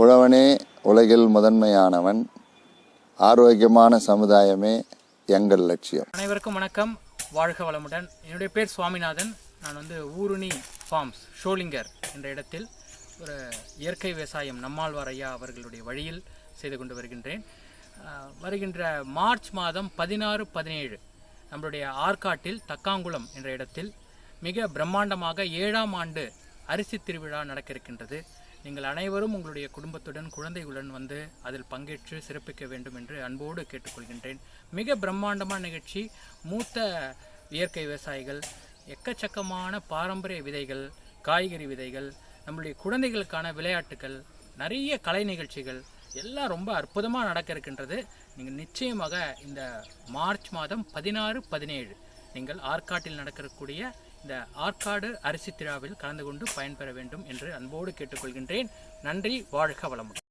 உழவனே உலகில் முதன்மையானவன், ஆரோக்கியமான சமுதாயமே எங்கள் லட்சியம். அனைவருக்கும் வணக்கம், வாழ்க வளமுடன். என்னுடைய பேர் சுவாமிநாதன். நான் ஊருணி ஃபார்ம்ஸ் ஷோலிங்கர் என்ற இடத்தில் ஒரு இயற்கை விவசாயம் நம்மாழ்வார் ஐயா அவர்களுடைய வழியில் செய்து கொண்டு வருகின்றேன். வருகின்ற மார்ச் மாதம் 16, 17 நம்மளுடைய ஆற்காட்டில் தக்காங்குளம் என்ற இடத்தில் மிக பிரம்மாண்டமாக 7ஆம் ஆண்டு அரிசி திருவிழா நடக்க இருக்கின்றது. நீங்கள் அனைவரும் உங்களுடைய குடும்பத்துடன் குழந்தைகளுடன் வந்து அதில் பங்கேற்று சிறப்பிக்க வேண்டும் என்று அன்போடு கேட்டுக்கொள்கின்றேன். மிக பிரம்மாண்டமான நிகழ்ச்சி. மூத்த இயற்கை விவசாயிகள், எக்கச்சக்கமான பாரம்பரிய விதைகள், காய்கறி விதைகள், நம்மளுடைய குழந்தைகளுக்கான விளையாட்டுகள், நிறைய கலை நிகழ்ச்சிகள் எல்லாம் ரொம்ப அற்புதமாக நடக்க இருக்கின்றது. நீங்கள் நிச்சயமாக இந்த மார்ச் மாதம் 16, 17 நீங்கள் ஆற்காட்டில் நடக்கக்கூடிய இந்த ஆற்காடு அரிசி திருவிழாவில் கலந்து கொண்டு பயன்பெற வேண்டும் என்று அன்போடு கேட்டுக்கொள்கின்றேன். நன்றி, வாழ்க வளமுடன்.